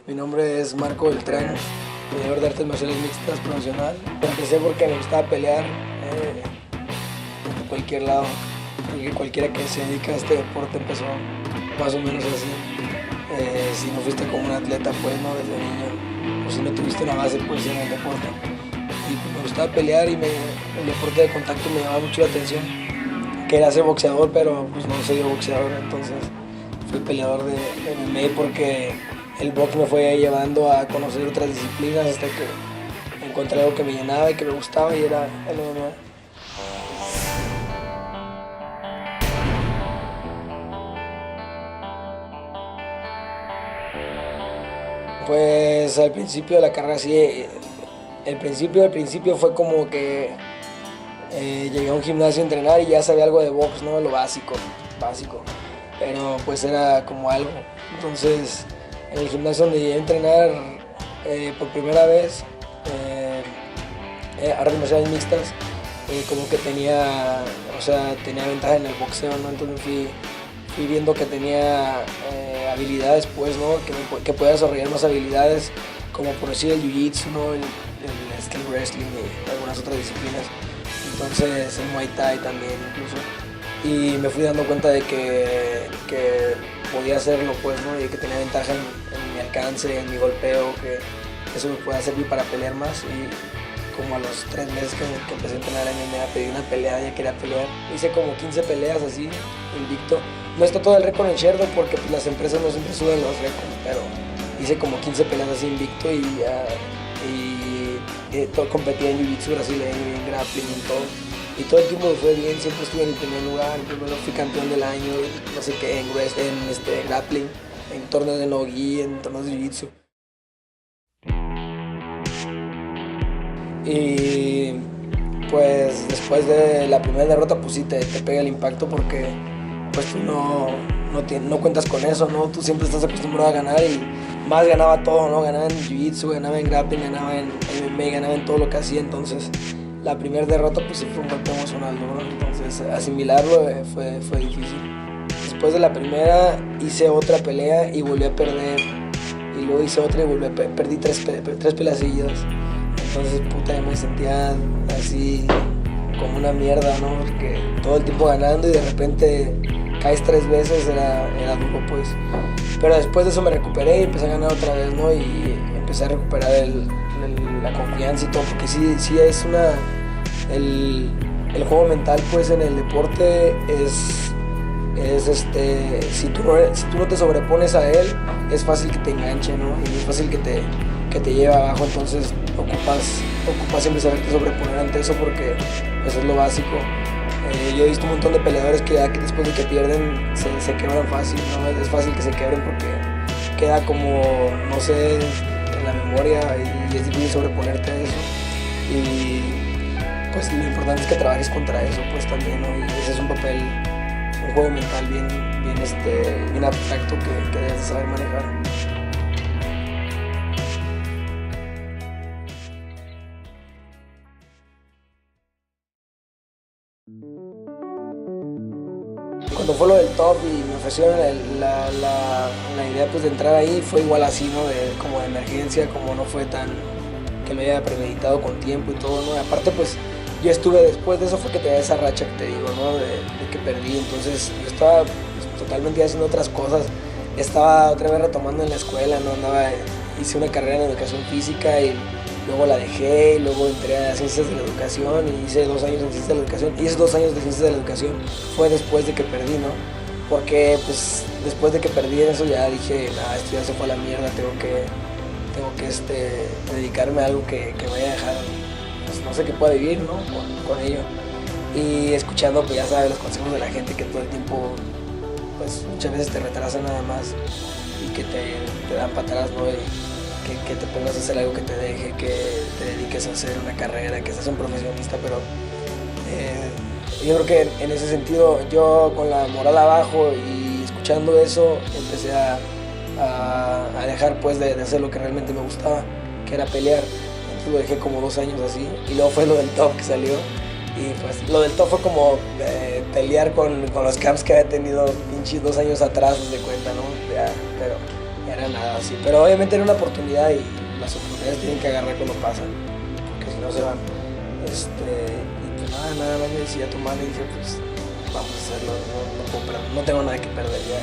Mi nombre es Marco Beltrán, peleador de artes marciales mixtas profesional. Empecé porque me gustaba pelear de cualquier lado, porque cualquiera que se dedica a este deporte empezó más o menos así. Si no fuiste como un atleta, pues no, desde niño, o si no tuviste una base, pues en el deporte. Y pues, me gustaba pelear y el deporte de contacto me llamaba mucho la atención. Quería ser boxeador, pero pues no soy boxeador, entonces fui peleador de MMA porque el box me fue llevando a conocer otras disciplinas hasta que encontré algo que me llenaba y que me gustaba y era el MMA. Pues al principio de la carrera sí, el principio fue como que llegué a un gimnasio a entrenar y ya sabía algo de box, ¿no? Lo básico, pero pues era como algo. Entonces en el gimnasio donde llegué a entrenar por primera vez, artes marciales mixtas, como que tenía ventaja en el boxeo, ¿no? Entonces fui viendo que tenía habilidades, pues, ¿no? Que podía desarrollar más habilidades, como por decir el jiu-jitsu, ¿no? El skill wrestling y algunas otras disciplinas. Entonces el Muay Thai también incluso. Y me fui dando cuenta de que podía hacerlo, pues, ¿no? Y que tenía ventaja en mi alcance, en mi golpeo, que eso me podía servir para pelear más. Y como a los 3 meses que empecé a entrenar MMA, pedí una pelea, ya quería pelear. Hice como 15 peleas así, invicto. No está todo el récord en Sherdo porque pues, las empresas no siempre suben los récords, pero hice como 15 peleas así invicto y competía en Jiu-Jitsu brasileño, en grappling, en todo. Y todo el tiempo me fue bien, siempre estuve en el primer lugar, primero fui campeón del año, no sé qué, en grappling, en torneos de no-gi, en torneos de Jiu-Jitsu. Y pues después de la primera derrota pues sí te pega el impacto porque pues tú no cuentas con eso, ¿no? Tú siempre estás acostumbrado a ganar y más ganaba todo, ¿no? Ganaba en Jiu-Jitsu, ganaba en grappling, ganaba en MMA, ganaba en todo lo que hacía, entonces la primera derrota pues sí fue un golpe emocional, ¿no? Entonces asimilarlo fue difícil. Después de la primera hice otra pelea y volví a perder y luego hice otra y perdí tres peleas seguidas. Entonces, puta, me sentía así como una mierda, ¿no? Porque todo el tiempo ganando y de repente caes 3 veces, era duro, pues. Pero después de eso me recuperé y empecé a ganar otra vez, ¿no? Y empecé a recuperar la confianza y todo, porque sí es el juego mental, pues, en el deporte si tú no te sobrepones a él, es fácil que te enganche, ¿no? Y es fácil que te lleve abajo, entonces ocupas siempre saberte sobreponer ante eso porque eso es lo básico. Yo he visto un montón de peleadores que ya después de que pierden se quebran fácil, ¿no? Es fácil que se quebren porque queda como, no sé, en la memoria y es difícil sobreponerte a eso. Y pues lo importante es que trabajes contra eso, pues también, ¿no? Y ese es un juego mental bien abstracto que debes de saber manejar. Cuando fue lo del top y me ofrecieron la idea pues de entrar ahí, fue igual así, ¿no? Como de emergencia, como no fue tan que lo haya premeditado con tiempo y todo, ¿no? Y aparte pues yo estuve después de eso fue que tenía esa racha que te digo, ¿no? De que perdí, entonces yo estaba pues, totalmente haciendo otras cosas, estaba otra vez retomando en la escuela, ¿no? Hice una carrera en educación física y luego la dejé y luego entré a ciencias de la educación y hice 2 años en ciencias de la educación. Y esos 2 años de ciencias de la educación fue después de que perdí, ¿no? Porque pues después de que perdí eso ya dije, esto ya se fue a la mierda, tengo que dedicarme a algo que vaya a dejar, pues, no sé, que pueda vivir, ¿no? Con ello. Y escuchando, pues ya sabes, los consejos de la gente que todo el tiempo, pues muchas veces te retrasan nada más y que te dan para atrás, ¿no? Que te pongas a hacer algo que te deje, que te dediques a hacer una carrera, que seas un profesionista, pero yo creo que en ese sentido yo con la moral abajo y escuchando eso empecé a dejar pues de hacer lo que realmente me gustaba, que era pelear. Entonces lo dejé como 2 años así y luego fue lo del top que salió y pues lo del top fue como pelear con los camps que había tenido pinches 2 años atrás, de cuenta, ¿no? Pero era nada así. Pero obviamente era una oportunidad y las oportunidades tienen que agarrar cuando pasan, porque si no se van. Y pues nada más me decía tomar y dije, pues vamos a hacerlo, no tengo nada que perder ya.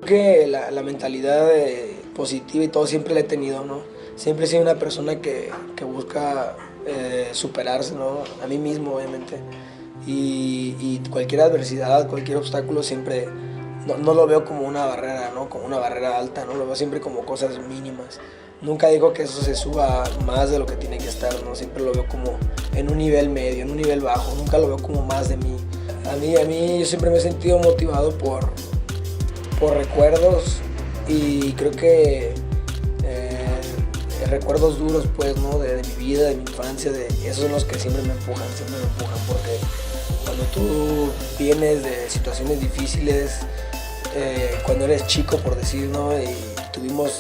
Creo que la mentalidad positiva y todo siempre la he tenido, ¿no? Siempre he sido una persona que busca superarse, ¿no? A mí mismo, obviamente. Y cualquier adversidad, cualquier obstáculo siempre no lo veo como una barrera, ¿no? Como una barrera alta, ¿no? Lo veo siempre como cosas mínimas. Nunca digo que eso se suba más de lo que tiene que estar, ¿no? Siempre lo veo como en un nivel medio, en un nivel bajo. Nunca lo veo como más de mí. A mí yo siempre me he sentido motivado por recuerdos y creo que recuerdos duros, pues, ¿no? De mi vida, de mi infancia, esos son los que siempre me empujan porque cuando tú vienes de situaciones difíciles, cuando eres chico, por decir, ¿no? Y tuvimos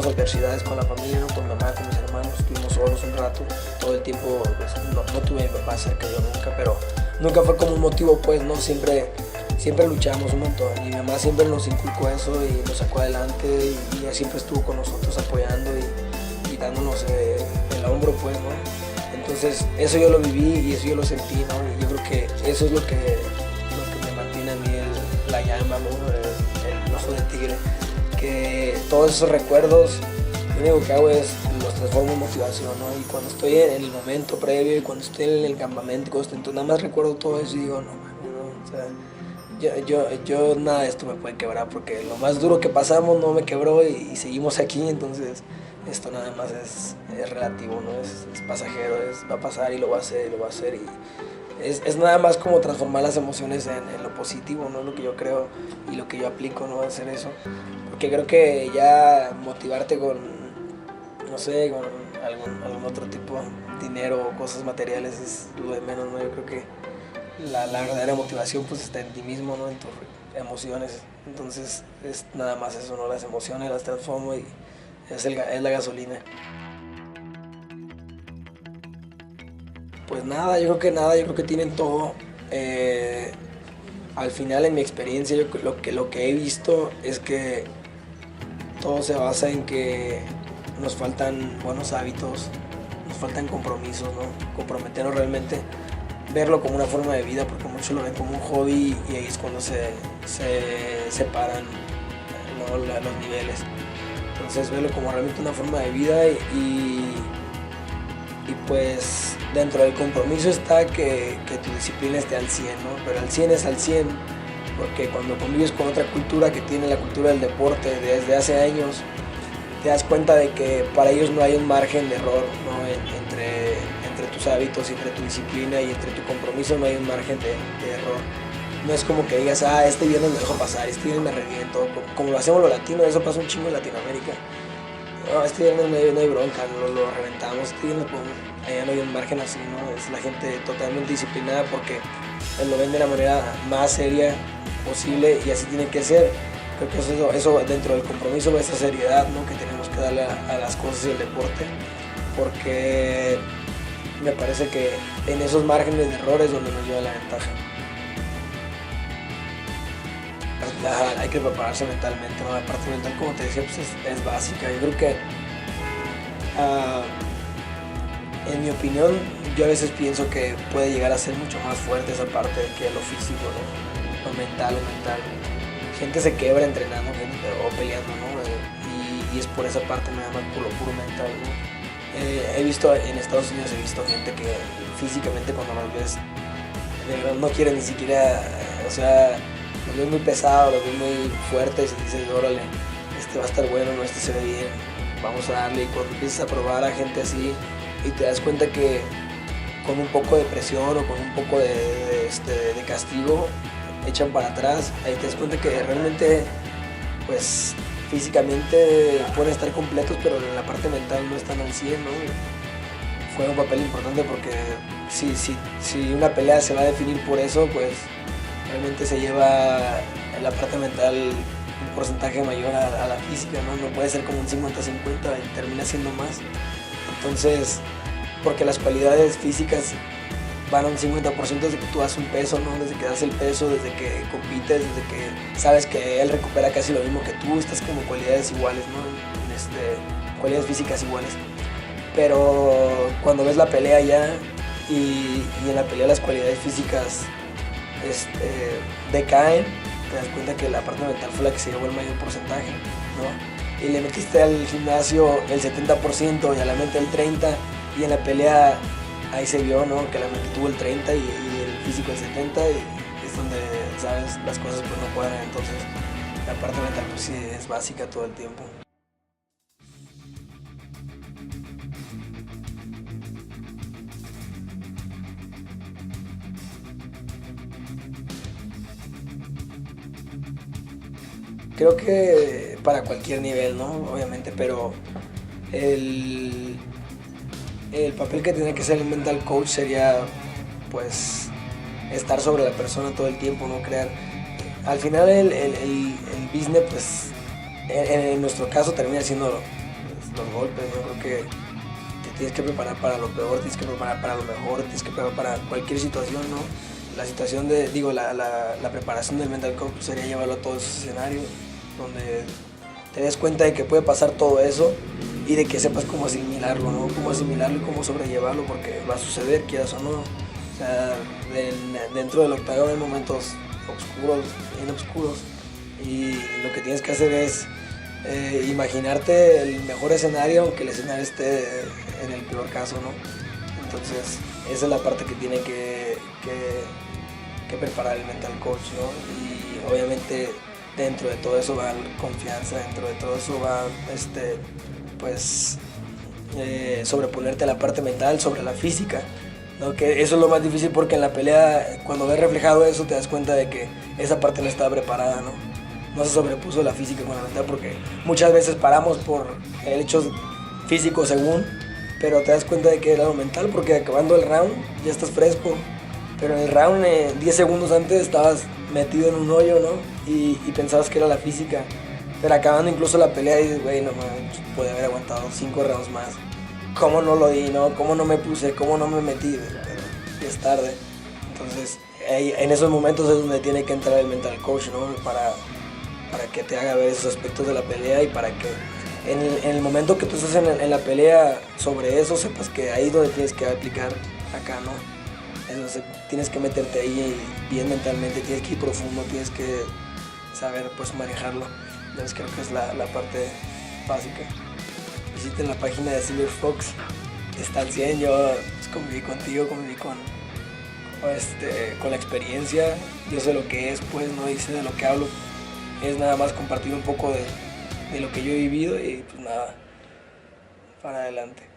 adversidades con la familia, ¿no? Con mi mamá, con mis hermanos, estuvimos solos un rato, todo el tiempo, pues, no tuve a mi papá cerca yo nunca, pero nunca fue como un motivo, pues, ¿no? Siempre luchamos un montón y mi mamá siempre nos inculcó eso y nos sacó adelante y ella siempre estuvo con nosotros apoyando y dándonos el hombro, pues, ¿no? Entonces eso yo lo viví y eso yo lo sentí, ¿no? Y yo creo que eso es lo que me mantiene a mí la llama, ¿no? El ojo de tigre, que todos esos recuerdos lo único que hago es los transformo en motivación, ¿no? Y cuando estoy en el momento previo y cuando estoy en el campamento, entonces nada más recuerdo todo eso y digo, no, o sea, yo nada de esto me puede quebrar porque lo más duro que pasamos no me quebró y seguimos aquí, entonces esto nada más es relativo, ¿no? Es pasajero, va a pasar y lo va a hacer y es nada más como transformar las emociones en lo positivo, ¿no? Lo que yo creo y lo que yo aplico, ¿no? Hacer eso, porque creo que ya motivarte con, no sé, con algún otro tipo, dinero o cosas materiales es lo de menos, ¿no? Yo creo que la verdadera motivación pues está en ti mismo, ¿no? En tus emociones. Entonces es nada más eso, ¿no? Las emociones las transformo y es la gasolina. Pues nada, yo creo que tienen todo. Al final en mi experiencia lo que he visto es que todo se basa en que nos faltan buenos hábitos, nos faltan compromisos, ¿no? Comprometernos realmente, verlo como una forma de vida, porque muchos lo ven como un hobby y ahí es cuando se separan, ¿no? Los niveles. Entonces verlo como realmente una forma de vida y pues dentro del compromiso está que tu disciplina esté al 100, ¿no? Pero al 100 es al 100, porque cuando convives con otra cultura que tiene la cultura del deporte desde hace años, te das cuenta de que para ellos no hay un margen de error, ¿no? Entre tus hábitos, entre tu disciplina y entre tu compromiso no hay un margen de error. No es como que digas, este viernes me dejo pasar, este viernes me reviento, como lo hacemos los latinos, eso pasa un chingo en Latinoamérica. No, este viernes no hay bronca, lo reventamos, este viernes allá no hay un margen así, ¿no? Es la gente totalmente disciplinada porque lo ven de la manera más seria posible y así tiene que ser. Creo que eso dentro del compromiso va esa seriedad, ¿no? Que tenemos que darle a las cosas y al deporte, porque me parece que en esos márgenes de error es donde nos lleva la ventaja. Hay que prepararse mentalmente, ¿no? La parte mental, como te decía, pues es básica. Yo creo que, en mi opinión, yo a veces pienso que puede llegar a ser mucho más fuerte esa parte que lo físico, ¿no? Lo mental. Gente se quebra entrenando o peleando, ¿no? Y es por esa parte nada más, por lo puro mental, ¿no? He visto en Estados Unidos, gente que físicamente cuando los ves, de verdad no quieren ni siquiera, o sea, los ves muy pesados, los ves muy fuertes y dices, órale, este va a estar bueno, no, este se ve bien, vamos a darle. Y cuando empiezas a probar a gente así y te das cuenta que con un poco de presión o con un poco de castigo echan para atrás, ahí te das cuenta que realmente pues físicamente pueden estar completos, pero en la parte mental no están al 100, ¿no? Fue un papel importante porque si una pelea se va a definir por eso, pues realmente se lleva en la parte mental un porcentaje mayor a la física, ¿no? No puede ser como un 50-50 y termina siendo más. Entonces, porque las cualidades físicas van a un 50% desde que tú das un peso, ¿no? Desde que das el peso, desde que compites, desde que sabes que él recupera casi lo mismo que tú, estás como cualidades iguales, ¿no? Cualidades físicas iguales. Pero cuando ves la pelea ya y en la pelea las cualidades físicas decaen, te das cuenta que la parte mental fue la que se llevó el mayor porcentaje, ¿no? Y le metiste al gimnasio el 70% y a la mente el 30%, y en la pelea ahí se vio, ¿no? Que la mente tuvo el 30% y el físico el 70%, y es donde, ¿sabes? Las cosas pues no cuadran. Entonces la parte mental pues sí es básica todo el tiempo. Creo que para cualquier nivel, ¿no? Obviamente, pero el, el papel que tiene que ser el mental coach sería, pues, estar sobre la persona todo el tiempo, ¿no? Crear. Al final el business, pues, en nuestro caso termina siendo los golpes, ¿no? Creo que te tienes que preparar para lo peor, tienes que preparar para lo mejor, tienes que preparar para cualquier situación, ¿no? La situación la preparación del mental coach sería llevarlo a todos esos escenarios donde te des cuenta de que puede pasar todo eso y de que sepas cómo asimilarlo, ¿no? Cómo asimilarlo y cómo sobrellevarlo, porque va a suceder, quieras o no. O sea, dentro del octágono hay momentos oscuros, bien oscuros, y lo que tienes que hacer es imaginarte el mejor escenario, aunque el escenario esté en el peor caso, ¿no? Entonces, esa es la parte que tiene que preparar el mental coach, ¿no? Y obviamente dentro de todo eso va la confianza, dentro de todo eso va sobreponerte a la parte mental sobre la física, ¿no? Que eso es lo más difícil, porque en la pelea, cuando ves reflejado eso, te das cuenta de que esa parte no estaba preparada, ¿no? No se sobrepuso la física con la mental, porque muchas veces paramos por hechos físicos según, pero te das cuenta de que era lo mental, porque acabando el round ya estás fresco, pero en el round 10 segundos antes estabas metido en un hoyo, ¿no? Y pensabas que era la física, pero acabando incluso la pelea dices, güey, no mames, pude haber aguantado 5 rounds más. ¿Cómo no lo di, no? ¿Cómo no me puse? ¿Cómo no me metí? Pero ya es tarde. Entonces, en esos momentos es donde tiene que entrar el mental coach, ¿no? Para que te haga ver esos aspectos de la pelea, y para que en el momento que tú estás en la pelea sobre eso, sepas que ahí es donde tienes que aplicar acá, ¿no? Entonces tienes que meterte ahí bien mentalmente, tienes que ir profundo, tienes que saber pues manejarlo. Entonces creo que es la parte básica. Visiten la página de Silver Fox, está al 100. Yo pues, conviví contigo, conviví con la experiencia, yo sé lo que es, pues no sé de lo que hablo, es nada más compartir un poco de lo que yo he vivido, y pues nada, para adelante.